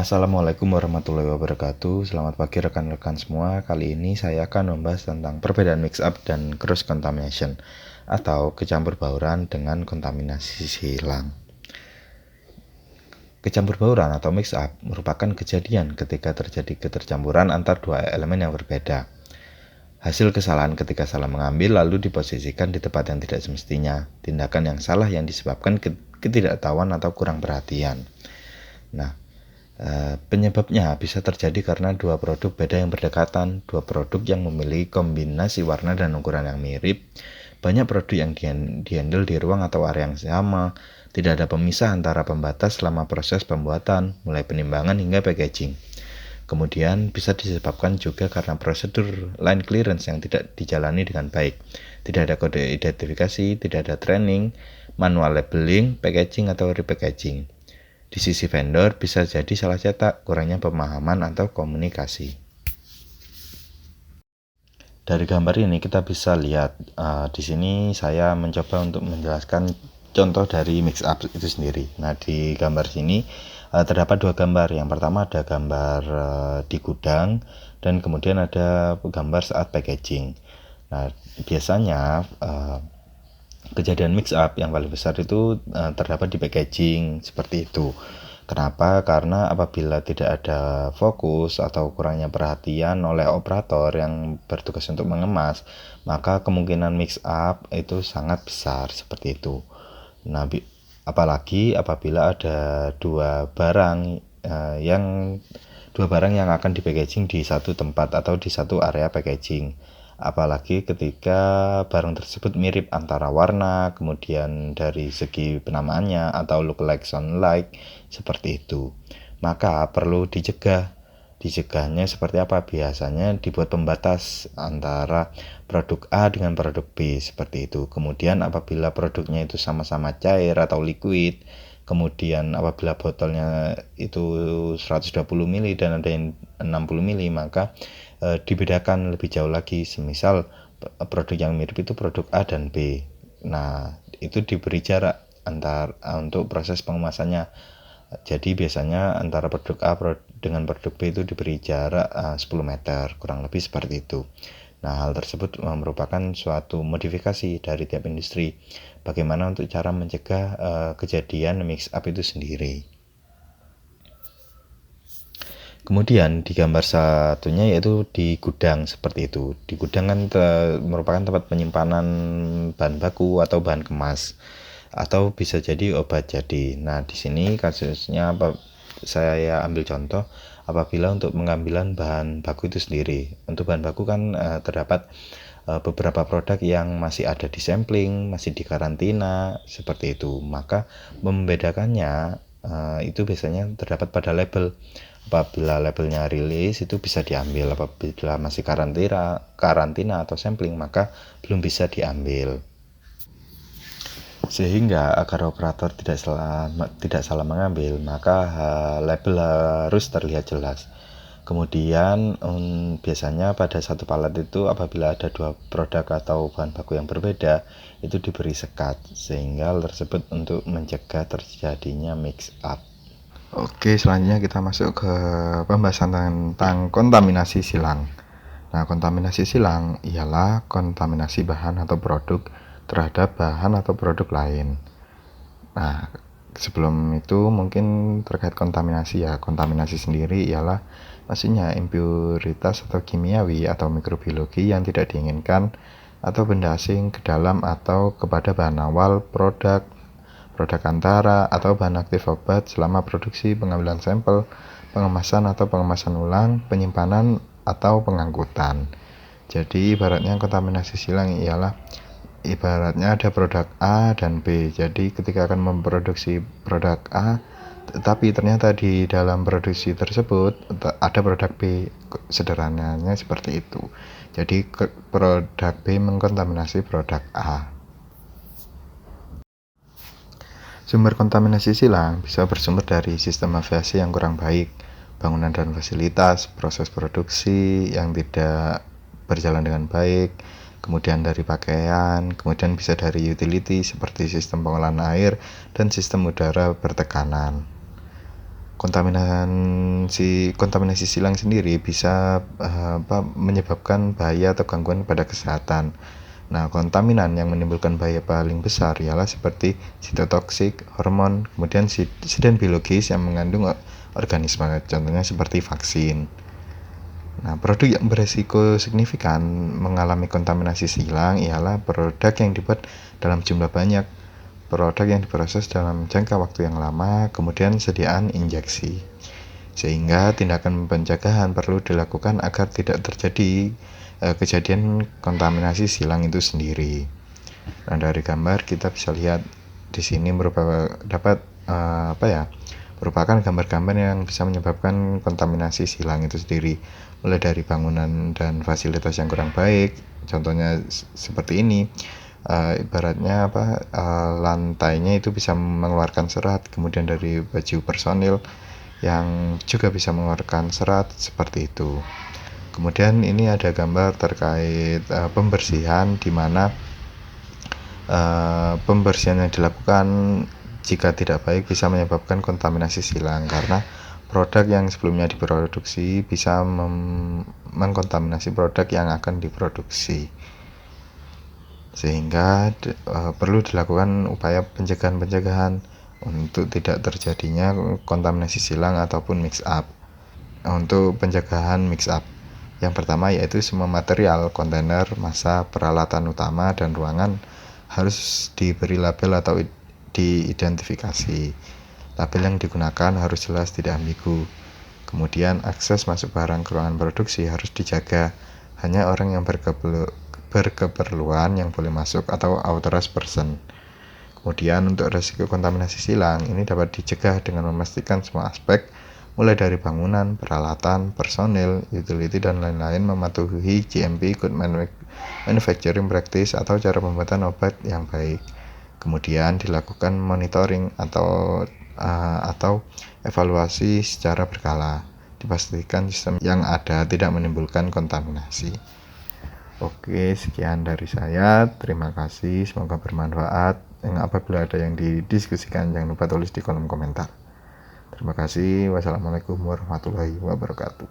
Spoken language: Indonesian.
Assalamualaikum warahmatullahi wabarakatuh. Selamat pagi rekan-rekan semua. Kali ini saya akan membahas tentang perbedaan mix up dan cross contamination atau kecampur bauran dengan kontaminasi silang. Kecampur bauran atau mix up merupakan kejadian ketika terjadi ketercampuran antar dua elemen yang berbeda. Hasil kesalahan ketika salah mengambil lalu diposisikan di tempat yang tidak semestinya. Tindakan yang salah yang disebabkan ketidaktahuan atau kurang perhatian. Penyebabnya bisa terjadi karena dua produk beda yang berdekatan, dua produk yang memiliki kombinasi warna dan ukuran yang mirip, banyak produk yang dihandle di ruang atau area yang sama, tidak ada pemisah antara pembatas selama proses pembuatan, mulai penimbangan hingga packaging. Kemudian bisa disebabkan juga karena prosedur line clearance yang tidak dijalani dengan baik, tidak ada kode identifikasi, tidak ada training, manual labeling, packaging atau repackaging. Di sisi vendor bisa jadi salah cetak, kurangnya pemahaman atau komunikasi. Dari gambar ini kita bisa lihat di sini saya mencoba untuk menjelaskan contoh dari mix up itu sendiri. Nah, di gambar sini terdapat dua gambar. Yang pertama ada gambar di gudang dan kemudian ada gambar saat packaging. Nah, biasanya kejadian mix up yang paling besar itu terdapat di packaging seperti itu. Kenapa? Karena apabila tidak ada fokus atau kurangnya perhatian oleh operator yang bertugas untuk mengemas, maka kemungkinan mix up itu sangat besar seperti itu. Nah, apalagi apabila ada dua barang yang akan di packaging di satu tempat atau di satu area packaging. Apalagi ketika barang tersebut mirip antara warna, kemudian dari segi penamaannya atau look like, sound like, seperti itu. Maka perlu dicegah. Dicegahnya seperti apa? Biasanya dibuat pembatas antara produk A dengan produk B, seperti itu. Kemudian apabila produknya itu sama-sama cair atau liquid, kemudian apabila botolnya itu 120 ml dan ada yang 60 ml, maka dibedakan lebih jauh lagi. Semisal produk yang mirip itu produk A dan B. Nah, itu diberi jarak untuk proses pengemasannya. Jadi biasanya antara produk A dengan produk B itu diberi jarak 10 meter, kurang lebih seperti itu. Nah, hal tersebut merupakan suatu modifikasi dari tiap industri. Bagaimana untuk cara mencegah kejadian mix up itu sendiri. Kemudian di gambar satunya yaitu di gudang seperti itu. Di gudang kan merupakan tempat penyimpanan bahan baku atau bahan kemas atau bisa jadi obat jadi. Nah, di sini kasusnya saya ambil contoh apabila untuk pengambilan bahan baku itu sendiri. Untuk bahan baku kan terdapat beberapa produk yang masih ada di sampling, masih di karantina seperti itu. Maka membedakannya itu biasanya terdapat pada label. Apabila labelnya rilis itu bisa diambil, apabila masih karantina atau sampling maka belum bisa diambil. Sehingga agar operator tidak salah mengambil, maka label harus terlihat jelas. Kemudian biasanya pada satu palet itu apabila ada dua produk atau bahan baku yang berbeda itu diberi sekat, sehingga hal tersebut untuk mencegah terjadinya mix up. Oke, selanjutnya kita masuk ke pembahasan tentang kontaminasi silang. Nah, kontaminasi silang ialah kontaminasi bahan atau produk terhadap bahan atau produk lain. Nah, sebelum itu mungkin terkait kontaminasi ya. Kontaminasi sendiri ialah maksudnya impuritas atau kimiawi atau mikrobiologi yang tidak diinginkan atau benda asing ke dalam atau kepada bahan awal produk antara atau bahan aktif obat selama produksi, pengambilan sampel, pengemasan atau pengemasan ulang, penyimpanan atau pengangkutan. Jadi ibaratnya kontaminasi silang ialah ibaratnya ada produk A dan B. Jadi ketika akan memproduksi produk A, tetapi ternyata di dalam produksi tersebut ada produk B. Sederhananya seperti itu. Jadi produk B mengkontaminasi produk A. Sumber kontaminasi silang bisa bersumber dari sistem aviasi yang kurang baik, bangunan dan fasilitas, proses produksi yang tidak berjalan dengan baik, kemudian dari pakaian, kemudian bisa dari utility seperti sistem pengolahan air dan sistem udara bertekanan. Kontaminasi silang sendiri bisa menyebabkan bahaya atau gangguan pada kesehatan. Nah, kontaminan yang menimbulkan bahaya paling besar ialah seperti sitotoksik, hormon, kemudian siden biologis yang mengandung organisme, contohnya seperti vaksin. Nah, produk yang beresiko signifikan mengalami kontaminasi silang ialah produk yang dibuat dalam jumlah banyak, produk yang diproses dalam jangka waktu yang lama, kemudian sediaan injeksi. Sehingga tindakan pencegahan perlu dilakukan agar tidak terjadi kejadian kontaminasi silang itu sendiri. Nah, dari gambar kita bisa lihat di sini merupakan gambar-gambar yang bisa menyebabkan kontaminasi silang itu sendiri, mulai dari bangunan dan fasilitas yang kurang baik, contohnya seperti ini. Ibaratnya lantainya itu bisa mengeluarkan serat, kemudian dari baju personil yang juga bisa mengeluarkan serat seperti itu. Kemudian ini ada gambar terkait pembersihan, di mana pembersihan yang dilakukan jika tidak baik bisa menyebabkan kontaminasi silang, karena produk yang sebelumnya diproduksi bisa mengkontaminasi produk yang akan diproduksi, sehingga perlu dilakukan upaya pencegahan untuk tidak terjadinya kontaminasi silang ataupun mix up. Untuk pencegahan mix up, yang pertama yaitu semua material, kontainer, massa, peralatan utama, dan ruangan harus diberi label atau diidentifikasi. Label yang digunakan harus jelas, tidak ambigu. Kemudian akses masuk barang ke ruangan produksi harus dijaga. Hanya orang yang berkeperluan yang boleh masuk atau authorized person. Kemudian untuk risiko kontaminasi silang ini dapat dicegah dengan memastikan semua aspek, mulai dari bangunan, peralatan, personil, utility, dan lain-lain mematuhi GMP, Good Manufacturing Practice, atau cara pembuatan obat yang baik. Kemudian dilakukan monitoring atau evaluasi secara berkala, dipastikan sistem yang ada tidak menimbulkan kontaminasi. Oke, sekian dari saya. Terima kasih, semoga bermanfaat. Apabila ada yang didiskusikan, jangan lupa tulis di kolom komentar. Terima kasih. Wassalamualaikum warahmatullahi wabarakatuh.